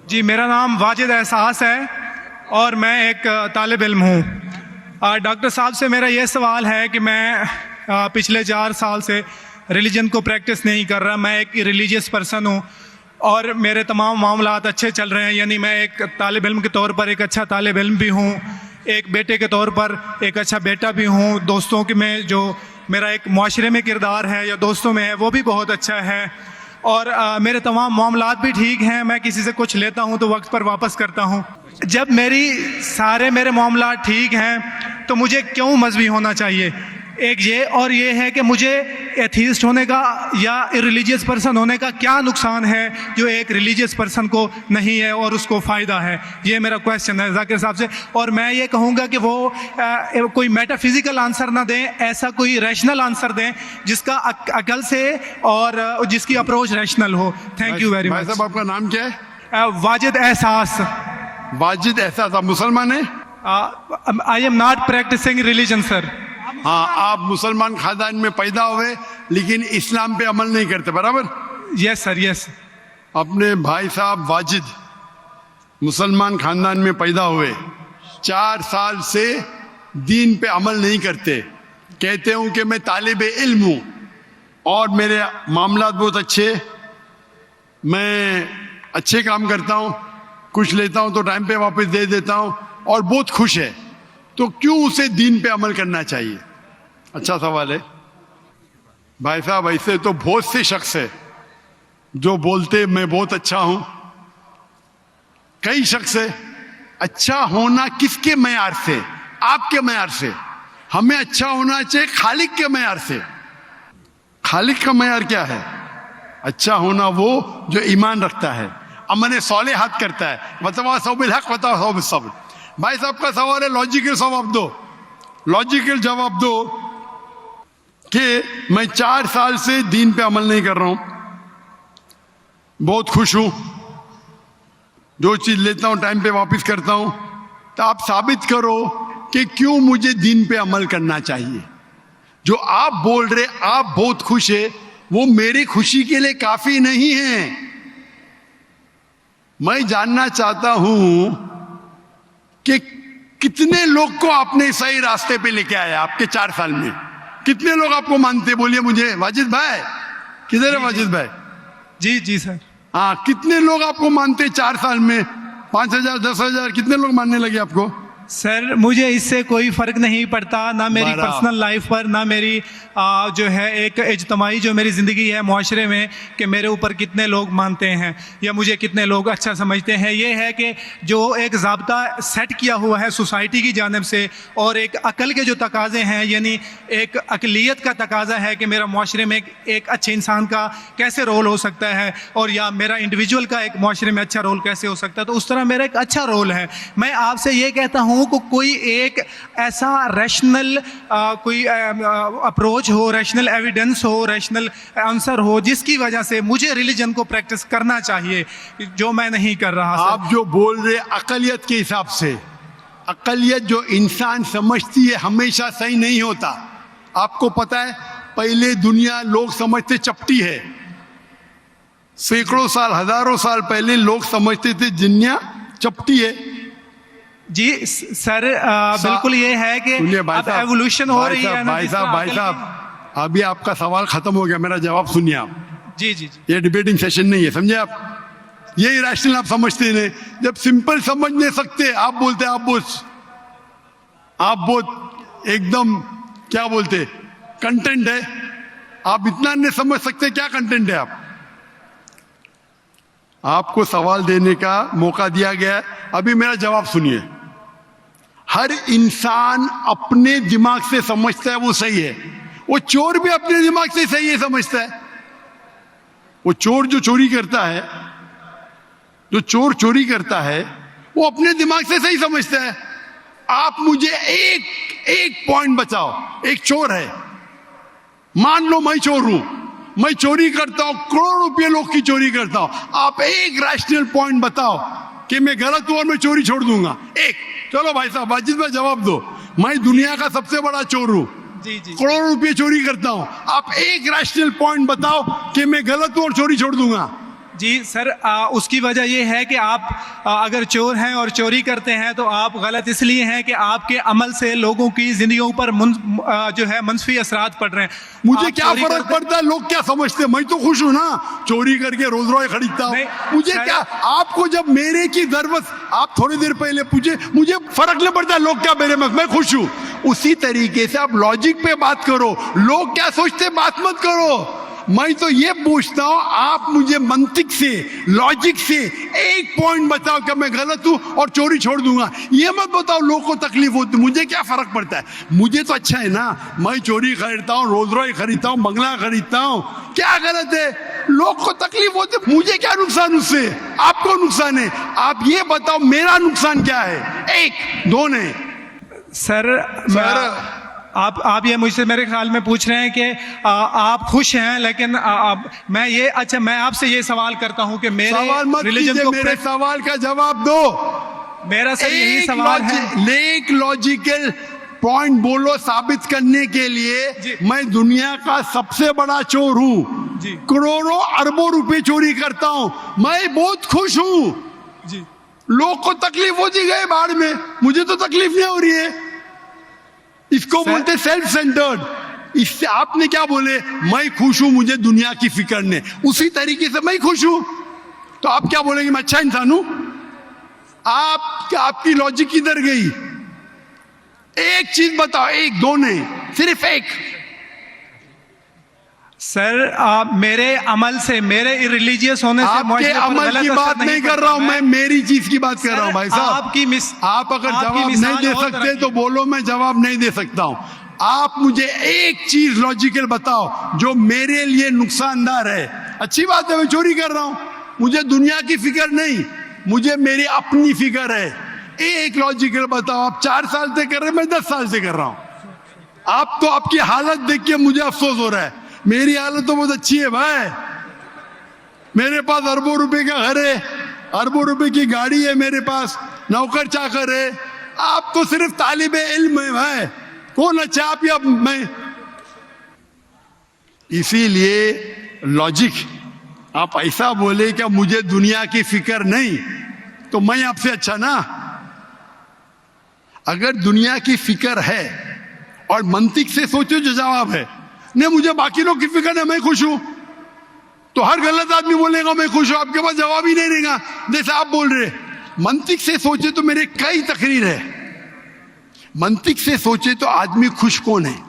जी, मेरा नाम वाजिद एहसास है और मैं एक तालिब इल्म हूँ। डॉक्टर साहब से मेरा ये सवाल है कि मैं पिछले 4 साल से रिलीजन को प्रैक्टिस नहीं कर रहा। मैं एक रिलीजियस पर्सन हूँ और मेरे तमाम मामलात अच्छे चल रहे हैं। यानी मैं एक तालिब इल्म के तौर पर एक अच्छा तालिब इल्म भी हूँ, एक बेटे के तौर पर एक अच्छा बेटा भी हूँ। दोस्तों के में जो मेरा एक मुआशरे में किरदार है या दोस्तों में है वो भी बहुत अच्छा है और मेरे तमाम मामलात भी ठीक हैं। मैं किसी से कुछ लेता हूं तो वक्त पर वापस करता हूं। जब मेरे मामलात ठीक हैं तो मुझे क्यों मजहबी होना चाहिए? एक ये और ये है कि मुझे एथीस्ट होने का या इरिलीजियस पर्सन होने का क्या नुकसान है जो एक रिलीजियस पर्सन को नहीं है और उसको फ़ायदा है। ये मेरा क्वेश्चन है जाकिर साहब से। और मैं ये कहूँगा कि वो कोई मेटाफिजिकल आंसर ना दें, ऐसा कोई रैशनल आंसर दें जिसका अकल से और जिसकी अप्रोच रैशनल हो। Thank you very much. साहब आपका नाम क्या है? वाजिद एहसास। वाजिद एहसास, आप मुसलमान हैं? I am not practising religion sir. हाँ, आप मुसलमान खानदान में पैदा हुए लेकिन इस्लाम पे अमल नहीं करते, बराबर? Yes sir, yes. अपने भाई साहब वाजिद मुसलमान खानदान में पैदा हुए, 4 साल से दीन पे अमल नहीं करते, कहते हूं कि मैं तालिब इल्म हूं और मेरे मामलात बहुत अच्छे, मैं अच्छे काम करता हूं, कुछ लेता हूं तो टाइम पे वापस दे देता हूं और बहुत खुश है, तो क्यों उसे दीन पे अमल करना चाहिए? अच्छा सवाल है भाई साहब। ऐसे तो बहुत से शख्स है जो बोलते मैं बहुत अच्छा हूं। कई शख्स है। अच्छा होना किसके मयार से? आपके मयार से। हमें अच्छा होना चाहिए खालिक के मयार से। खालिक का मयार क्या है? अच्छा होना वो जो ईमान रखता है, अमल सौलेहात करता है। वतवासौ बिल हक वतवासौ बिस सब्र। भाई साहब का सवाल है, लॉजिकल जवाब दो, लॉजिकल जवाब दो कि मैं 4 साल से दीन पे अमल नहीं कर रहा हूं, बहुत खुश हूं, जो चीज लेता हूं टाइम पे वापस करता हूं, तो आप साबित करो कि क्यों मुझे दीन पे अमल करना चाहिए। जो आप बोल रहे आप बहुत खुश है, वो मेरी खुशी के लिए काफी नहीं है। मैं जानना चाहता हूं कि कितने लोग को आपने सही रास्ते पे लेके आया आपके 4 साल में। कितने लोग आपको मानते? बोलिए मुझे। वाजिद भाई किधर है? वाजिद भाई जी जी सर। हाँ, कितने लोग आपको मानते 4 साल में? 5,000 10,000 कितने लोग मानने लगे आपको? सर मुझे इससे कोई फ़र्क नहीं पड़ता, ना मेरी पर्सनल लाइफ पर, ना मेरी जो है एक इज्तमाही जो मेरी ज़िंदगी है मुआशरे में, कि मेरे ऊपर कितने लोग मानते हैं या मुझे कितने लोग अच्छा समझते हैं। ये है कि जो एक ज़ाब्ता सेट किया हुआ है सोसाइटी की जानिब से और एक अकल के जो तकाज़े हैं, यानी एक अकलियत का तकाज़ा है कि मेरा मुआशरे में एक अच्छे इंसान का कैसे रोल हो सकता है और या मेरा इंडिविजुअल का एक मुआशरे में अच्छा रोल कैसे हो सकता है, तो उस तरह मेरा एक अच्छा रोल है। मैं आपसे ये कहता हूँ को कोई एक ऐसा रैशनल कोई अप्रोच हो, रैशनल एविडेंस हो, रैशनल आंसर हो जिसकी वजह से मुझे रिलीजन को प्रैक्टिस करना चाहिए, जो मैं नहीं कर रहा। आप जो बोल रहे अकलियत के हिसाब से, अकलियत जो इंसान समझती है हमेशा सही नहीं होता। आपको पता है पहले दुनिया लोग समझते चपटी है, सैकड़ों साल हजारों साल पहले लोग समझते थे दुनिया चपटी है। जी सर, बिल्कुल ये है कि अब एवोल्यूशन हो रही है। भाई साहब अभी आपका सवाल खत्म हो गया, मेरा जवाब सुनिए आप। जी जी जी। ये डिबेटिंग सेशन नहीं है, समझे आप? यही रैशनल आप समझते नहीं। जब सिंपल समझ नहीं सकते आप बोलते आप बहुत एकदम क्या बोलते कंटेंट है। आप इतना नहीं समझ सकते क्या कंटेंट है। आपको सवाल देने का मौका दिया गया, अभी मेरा जवाब सुनिए। हर इंसान अपने दिमाग से समझता है वो सही है। वो चोर भी अपने दिमाग से सही है समझता है। वो चोर जो चोरी करता है, जो चोर चोरी करता है, वो अपने दिमाग से सही समझता है। आप मुझे एक पॉइंट बताओ। एक चोर है, मान लो मैं चोर हूं, मैं चोरी करता हूं, करोड़ों रुपये लोग की चोरी करता हूं। आप एक रैशनल पॉइंट बताओ कि मैं गलत हूं और मैं चोरी छोड़ दूंगा। एक। चलो भाई साहब वाजिद भाई जवाब दो। मैं दुनिया का सबसे बड़ा चोर हूं, जी जी, करोड़ों रुपये चोरी करता हूं। आप एक रैशनल पॉइंट बताओ कि मैं गलत हूं और चोरी छोड़ दूंगा। जी सर, उसकी वजह ये है कि आप अगर चोर हैं और चोरी करते हैं तो आप गलत इसलिए हैं कि आपके अमल से लोगों की जिंदगियों पर जो है मनफी असरात पड़ रहे हैं। मुझे आप क्या चोरी फर्क करते- पड़ता है लोग क्या समझते हैं, मैं तो खुश हूं ना, चोरी करके रोज रॉय खरीदता हूं। नहीं, मुझे सर- क्या, आपको जब मेरे की जरूरत, आप थोड़ी देर पहले पूछे, मुझे फर्क नहीं पड़ता लोग क्या मेरे में, मैं खुश हूं। उसी तरीके से आप लॉजिक पे बात करो, लोग क्या सोचते बात मत करो। मैं तो ये पूछता हूं, आप मुझे मंतिक से, लॉजिक से एक पॉइंट बताओ कि मैं गलत हूं और चोरी छोड़ दूंगा। ये मत बताओ लोग को तकलीफ होती, मुझे क्या फर्क पड़ता है, मुझे तो अच्छा है ना। मैं चोरी खरीदता हूं, रोज रॉय खरीदता हूं, बंगला खरीदता हूं, क्या गलत है? लोग को तकलीफ होती, मुझे क्या नुकसान उससे, आपको नुकसान है। आप ये बताओ मेरा नुकसान क्या है, एक दो ने। सर आप ये मुझसे मेरे ख्याल में पूछ रहे हैं कि आप खुश हैं, लेकिन मैं आपसे ये सवाल करता हूं कि मेरे सवाल मत रिलीजन कीजिए, को मेरे सवाल का जवाब दो। मेरा सर यही सवाल है। एक लॉजिकल पॉइंट बोलो साबित करने के जी। लिए। मैं दुनिया का सबसे बड़ा चोर हूं, जी। करोड़ों अरबों रुपए चोरी करता हूं, मैं बहुत खुश हूं। जी लोग को तकलीफ होती गए बाढ़ में, मुझे तो तकलीफ नहीं हो रही है। इसको सर- बोलते सेल्फ सेंटर्ड। इससे आपने क्या बोले, मैं खुश हूं, मुझे दुनिया की फिक्र नहीं, उसी तरीके से मैं खुश हूं, तो आप क्या बोलेंगे मैं अच्छा इंसान हूं? आपकी लॉजिक किधर गई? एक चीज बताओ, एक दो नहीं, सिर्फ एक। सर, मेरे अमल से, मेरे रिलीजियस होने से आपके मुआशरे पर अमल गलत की असर बात नहीं कर रहा हूं मैं, मेरी चीज की बात कर रहा हूं भाई साहब। आप अगर जवाब नहीं दे सकते तो बोलो, मैं जवाब नहीं दे सकता हूं। आप मुझे एक चीज लॉजिकल बताओ जो मेरे लिए नुकसानदार है। अच्छी बात है, मैं चोरी कर रहा हूं, मुझे दुनिया की फिक्र नहीं, मुझे मेरी अपनी फिक्र है। एक लॉजिकल बताओ। आप 4 साल से कर रहे, मैं 10 साल से कर रहा हूं। आप तो, आपकी हालत देख के मुझे अफसोस हो रहा है, मेरी हालत तो बहुत अच्छी है भाई। मेरे पास अरबों रुपए का घर है, अरबों रुपए की गाड़ी है मेरे पास, नौकर चाकर है। आप तो सिर्फ तालिबे इल्म है भाई, कौन अच्छा आप या मैं? इसीलिए लॉजिक, आप ऐसा बोले क्या मुझे दुनिया की फिक्र नहीं, तो मैं आपसे अच्छा ना। अगर दुनिया की फिक्र है और मंतिक से सोचो जो जवाब है, नहीं मुझे बाकी लोग की फिक्र है, मैं खुश हूं, तो हर गलत आदमी बोलेगा मैं खुश हूं, आपके पास जवाब ही नहीं रहेगा जैसे आप बोल रहे। मंतिक से सोचे तो मेरे कई तकरीर है, मंतिक से सोचे तो आदमी खुश कौन है।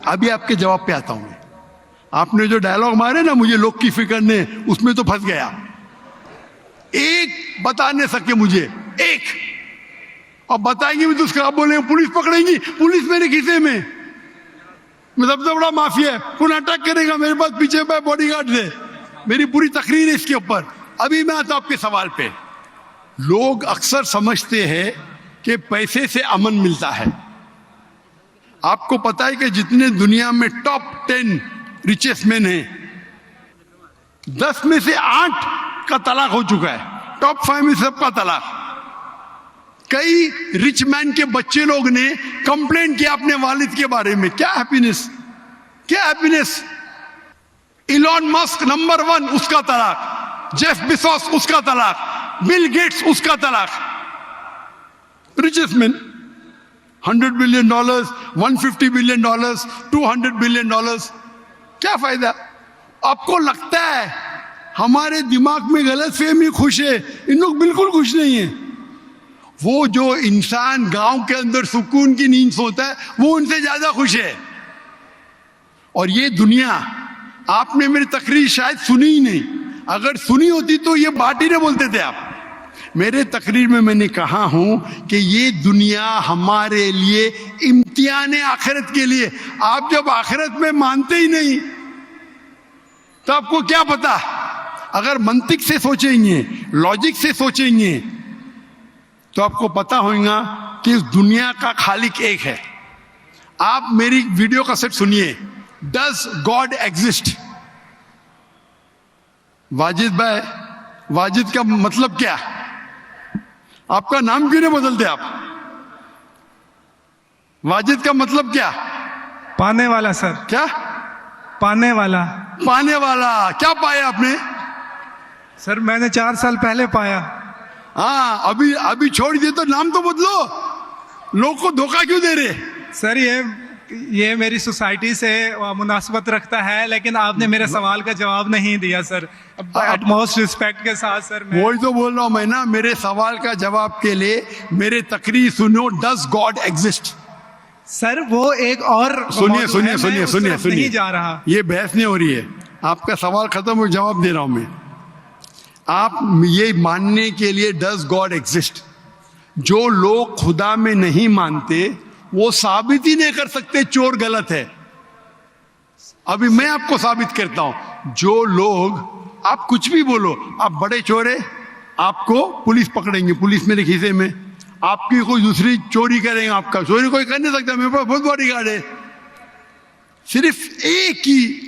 अभी आपके जवाब पे आता हूं मैं। आपने जो डायलॉग मारे ना, मुझे लोग की फिक्र नहीं, उसमें तो फंस गया। एक बता नहीं सके मुझे, एक, और बताएंगे भी तो उसका आप बोलेंगे पुलिस पकड़ेंगी, पुलिस मेरे खीसे में, मैं सबसे बड़ा माफिया है, कौन अटैक करेगा मेरे पास, पीछे पे बॉडीगार्ड है। मेरी पूरी तकरीर है इसके ऊपर। अभी मैं आता हूं आपके सवाल पे। लोग अक्सर समझते हैं कि पैसे से अमन मिलता है। आपको पता है कि जितने दुनिया में टॉप 10 रिचेस्ट मैन हैं, 10 में से 8 का तलाक हो चुका है। टॉप 5 में सबका तलाक। कई रिच मैन के बच्चे लोग ने कंप्लेंट किया अपने वालिद के बारे में, क्या हैप्पीनेस, क्या हैप्पीनेस। इलॉन मस्क नंबर 1, उसका तलाक। जेफ बेजोस, उसका तलाक। बिल गेट्स, उसका तलाक। Richest man, $100 billion, $150 billion, $200 billion. क्या फायदा? आपको लगता है हमारे दिमाग में गलत फहमी, खुश है, इन लोग बिल्कुल खुश नहीं है। वो जो इंसान गांव के अंदर सुकून की नींद सोता है, वो उनसे ज्यादा खुश है। और ये दुनिया, आपने मेरी तकरीर शायद सुनी ही नहीं, अगर सुनी होती तो ये बात ही नहीं बोलते थे आप। मेरे तकरीर में मैंने कहा हूं कि ये दुनिया हमारे लिए इम्तिहान है आखिरत के लिए। आप जब आखिरत में मानते ही नहीं तो आपको क्या पता। अगर मंतिक से सोचेंगे, लॉजिक से सोचेंगे, तो आपको पता होगा कि इस दुनिया का खालिक एक है। आप मेरी वीडियो का सेट सुनिए, डज गॉड एग्जिस्ट। वाजिद भाई, वाजिद का मतलब क्या? आपका नाम क्यों नहीं बदलते आप? वाजिद का मतलब क्या? पाने वाला सर। क्या? पाने वाला। पाने वाला। क्या पाया आपने? सर मैंने 4 साल पहले पाया। हाँ, अभी अभी छोड़ दिए तो नाम तो बदलो, लोग को धोखा क्यों दे रहे? सर ये मेरी सोसाइटी से मुनासबत रखता है, लेकिन आपने मेरे सवाल का जवाब नहीं दिया सर। एटमोस्ट रिस्पेक्ट के साथ सर मैं वही तो बोल रहा हूं मैं ना, मेरे सवाल का जवाब के लिए मेरे तकरीर सुनो। Does God exist? सर वो एक और सुनिए मौजू है, सुनिए मैं सुनिए उस सुनिए तरफ सुनिए, नहीं जा रहा। ये बहस नहीं हो रही है, आपका सवाल खत्म हो, जवाब दे रहा हूं मैं। आप ये मानने के लिए डज गॉड एग्जिस्ट, जो लोग खुदा में नहीं मानते वो साबित ही नहीं कर सकते चोर गलत है। अभी मैं आपको साबित करता हूं, जो लोग, आप कुछ भी बोलो, आप बड़े चोर है, आपको पुलिस पकड़ेंगे, पुलिस मेरे खीसे में, आपकी कोई दूसरी चोरी करेंगे, आपका चोरी कोई कर नहीं सकता, मेरे पास बहुत बड़ी गार्ड है। सिर्फ एक ही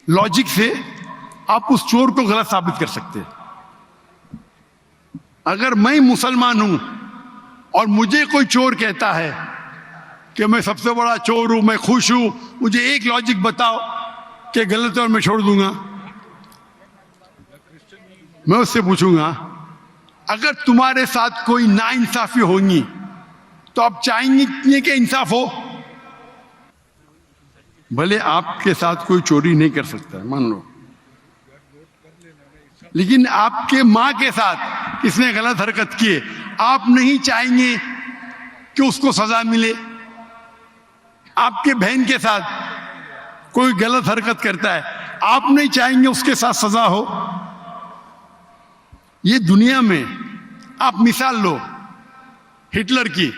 लॉजिक से आप उस चोर को गलत साबित कर सकते हैं। अगर मैं मुसलमान हूं और मुझे कोई चोर कहता है कि मैं सबसे बड़ा चोर हूं, मैं खुश हूं, मुझे एक लॉजिक बताओ कि गलत है और मैं छोड़ दूंगा। मैं उससे पूछूंगा, अगर तुम्हारे साथ कोई नाइंसाफी होगी तो आप चाहेंगे कि इंसाफ हो? भले आपके साथ कोई चोरी नहीं कर सकता है, मान लो, लेकिन आपके मां के साथ किसने गलत हरकत की है, आप नहीं चाहेंगे कि उसको सजा मिले? आपके बहन के साथ कोई गलत हरकत करता है, आप नहीं चाहेंगे उसके साथ सजा हो? ये दुनिया में आप मिसाल लो हिटलर की।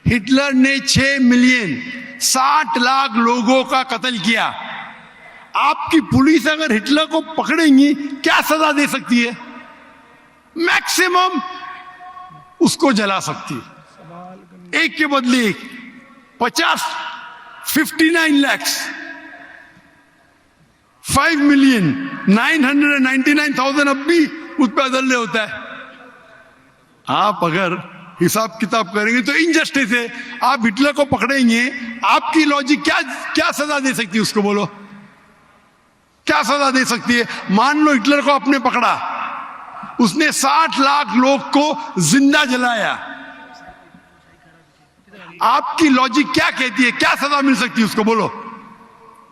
हिटलर ने 6 मिलियन 60 लाख लोगों का कत्ल किया। आपकी पुलिस अगर हिटलर को पकड़ेंगी क्या सजा दे सकती है? मैक्सिमम उसको जला सकती है, एक के बदले एक। 59 लाख 5,999,000 अब भी उस पर अदल्य होता है। आप अगर हिसाब किताब करेंगे तो इनजस्टिस है। आप हिटलर को पकड़ेंगे, आपकी लॉजिक क्या सजा दे सकती है उसको? बोलो, क्या सजा दे सकती है? मान लो हिटलर को आपने पकड़ा, उसने 60 लाख लोग को जिंदा जलाया, आपकी लॉजिक क्या कहती है? क्या सजा मिल सकती है उसको? बोलो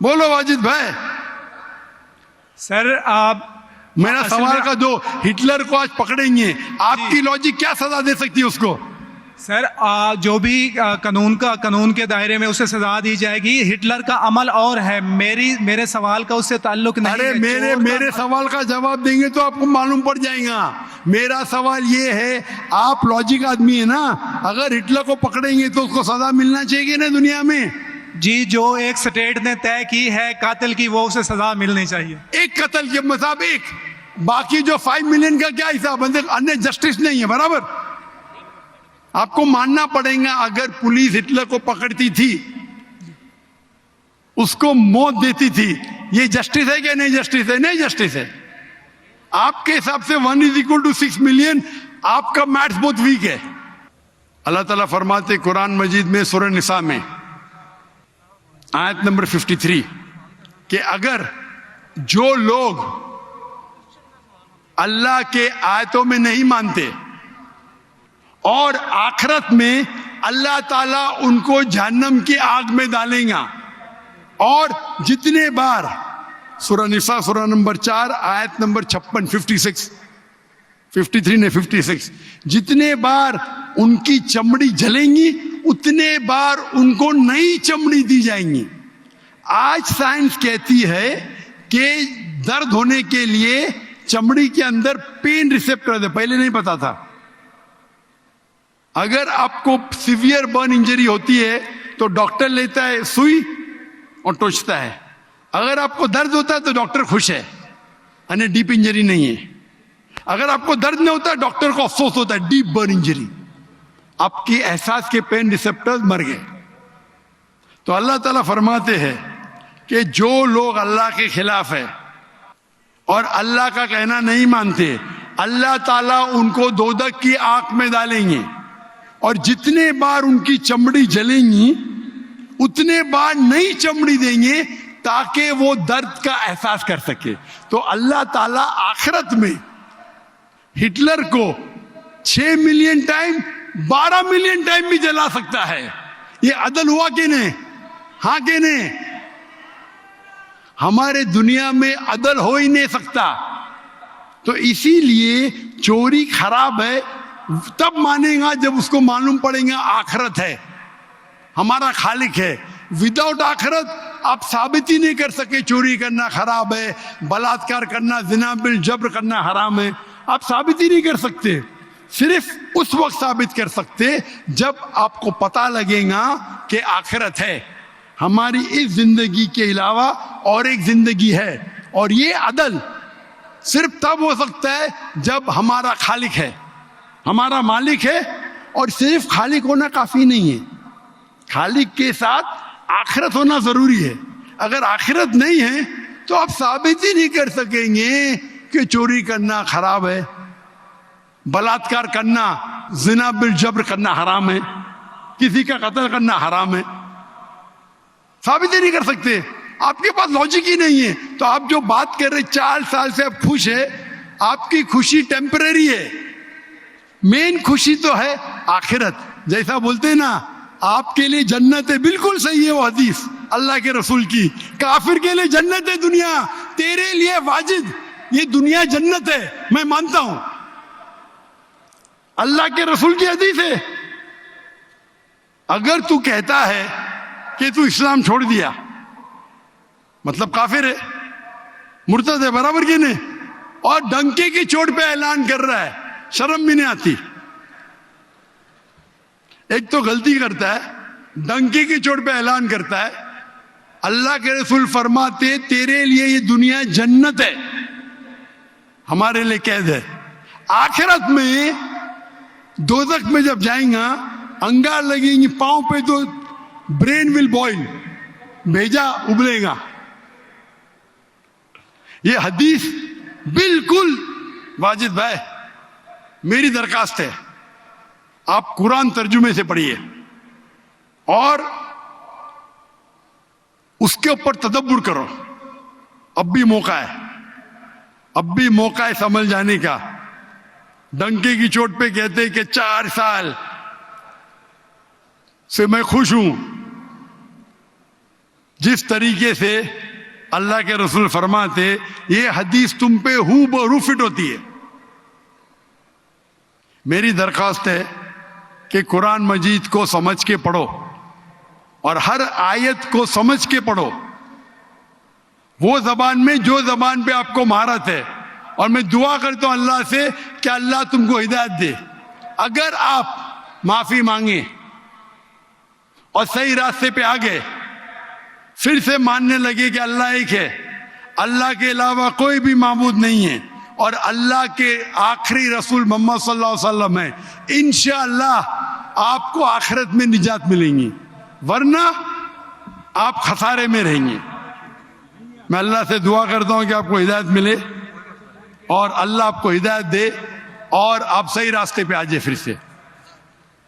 बोलो वाजिद भाई। सर आप मेरा सवाल का दो, हिटलर को आज पकड़ेंगे, आपकी लॉजिक क्या सजा दे सकती है उसको? सर जो भी कानून के दायरे में उसे सजा दी जाएगी। हिटलर का अमल और है, मेरे सवाल का उससे ताल्लुक नहीं अरे है। मेरे सवाल का जवाब देंगे तो आपको मालूम पड़ जाएगा। मेरा सवाल ये है, आप लॉजिक आदमी है ना, अगर हिटलर को पकड़ेंगे तो उसको सजा मिलना चाहिए ना दुनिया में? जी, जो एक स्टेट ने तय की है कातिल की, वो उसे सजा मिलनी चाहिए। एक कत्ल के मतलब एक, बाकी जो 5 मिलियन का क्या हिसाब? अन्य जस्टिस नहीं है, बराबर? आपको मानना पड़ेगा, अगर पुलिस हिटलर को पकड़ती थी, उसको मौत देती थी, ये जस्टिस है क्या? नहीं जस्टिस है, नहीं जस्टिस है। आपके हिसाब से 1=6 मिलियन, आपका मैथ्स बहुत वीक है। अल्लाह ताला फरमाते कुरान मजीद में सूरह निसा में आयत नंबर 53 कि अगर जो लोग अल्लाह के आयतों में नहीं मानते और आखिरत में अल्लाह ताला उनको जहन्नम की आग में डालेगा, और जितने बार, सूरह निसा सूरह नंबर 4 आयत नंबर 56, 53 ने 56, जितने बार उनकी चमड़ी जलेंगी उतने बार उनको नई चमड़ी दी जाएंगी। आज साइंस कहती है कि दर्द होने के लिए चमड़ी के अंदर पेन रिसेप्टर है, पहले नहीं पता था। अगर आपको सीवियर बर्न इंजरी होती है तो डॉक्टर लेता है सुई और टोचता है, अगर आपको दर्द होता है तो डॉक्टर खुश है, यानी डीप इंजरी नहीं है। अगर आपको दर्द नहीं होता डॉक्टर को अफसोस होता है, डीप बर्न इंजरी, आपकी एहसास के पेन रिसेप्टर्स मर गए। तो अल्लाह ताला फरमाते हैं कि जो लोग अल्लाह के खिलाफ है और अल्लाह का कहना नहीं मानते, अल्लाह ताला उनको दोजख की आग में डालेंगे, और जितने बार उनकी चमड़ी जलेंगी उतने बार नई चमड़ी देंगे ताकि वो दर्द का एहसास कर सके। तो अल्लाह ताला आखिरत में हिटलर को 6 मिलियन टाइम 12 मिलियन टाइम भी जला सकता है। ये अदल हुआ कि नहीं? हाँ कि नहीं? हमारे दुनिया में अदल हो ही नहीं सकता। तो इसीलिए चोरी खराब है तब मानेगा जब उसको मालूम पड़ेगा आखिरत है, हमारा खालिक है। विदाउट आखिरत आप साबित ही नहीं कर सके चोरी करना खराब है, बलात्कार करना, जिना बिल जब्र करना हराम है, आप साबित ही नहीं कर सकते। सिर्फ उस वक्त साबित कर सकते जब आपको पता लगेगा कि आखिरत है, हमारी इस जिंदगी के अलावा और एक जिंदगी है। और ये अदल सिर्फ तब हो सकता है जब हमारा खालिक है, हमारा मालिक है। और सिर्फ खालिक होना काफी नहीं है, खालिक के साथ आखिरत होना जरूरी है। अगर आखिरत नहीं है तो आप साबित ही नहीं कर सकेंगे कि चोरी करना खराब है, बलात्कार करना, जिना बिल जब्र करना हराम है, किसी का कत्ल करना हराम है। साबित ही नहीं कर सकते, आपके पास लॉजिक ही नहीं है। तो आप जो बात कर रहे 4 साल से आप खुश है, आपकी खुशी टेम्परेरी है, मेन खुशी तो है आखिरत। जैसा बोलते हैं ना, आपके लिए जन्नत है, बिल्कुल सही है वो हदीस अल्लाह के रसूल की। काफिर के लिए जन्नत है दुनिया, तेरे लिए वाजिद ये दुनिया जन्नत है, मैं मानता हूं, अल्लाह के रसूल की हदीस है। अगर तू कहता है कि तू इस्लाम छोड़ दिया, मतलब काफिर है, मुर्तद है, बराबर की नहीं, और डंके की चोट पे ऐलान कर रहा है, शर्म भी नहीं आती। एक तो गलती करता है, डंके की चोट पे ऐलान करता है, अल्लाह के रसूल फरमाते तेरे लिए ये दुनिया जन्नत है, हमारे लिए कैद है। आखिरत में दोज़ख में जब जाएगा, अंगार लगेंगी पांव पे तो ब्रेन विल बॉइल, भेजा उबलेगा। ये हदीस बिल्कुल वाजिद भाई, मेरी दरखास्त है आप कुरान तर्जुमे से पढ़िए और उसके ऊपर तदब्बुर करो। अब भी मौका है, अब भी मौका है समझ जाने का। डंके की चोट पे कहते कि 4 साल से मैं खुश हूं, जिस तरीके से अल्लाह के रसूल फरमाते ये हदीस तुम पे हूबहू फिट होती है। मेरी दरखास्त है कि कुरान मजीद को समझ के पढ़ो और हर आयत को समझ के पढ़ो, वो जबान में जो जबान पे आपको महारत है। और मैं दुआ करता हूं अल्लाह से कि अल्लाह तुमको हिदायत दे। अगर आप माफी मांगे और सही रास्ते पे आ गए, फिर से मानने लगे कि अल्लाह एक है, अल्लाह के अलावा कोई भी माबूद नहीं है और अल्लाह के आखिरी रसूल मोहम्मद सल्लल्लाहु अलैहि वसल्लम है, इंशाअल्लाह आपको आखिरत में निजात मिलेंगी, वरना आप खसारे में रहेंगे। मैं अल्लाह से दुआ करता हूं कि आपको हिदायत मिले और अल्लाह आपको हिदायत दे और आप सही रास्ते पे आ जाए फिर से।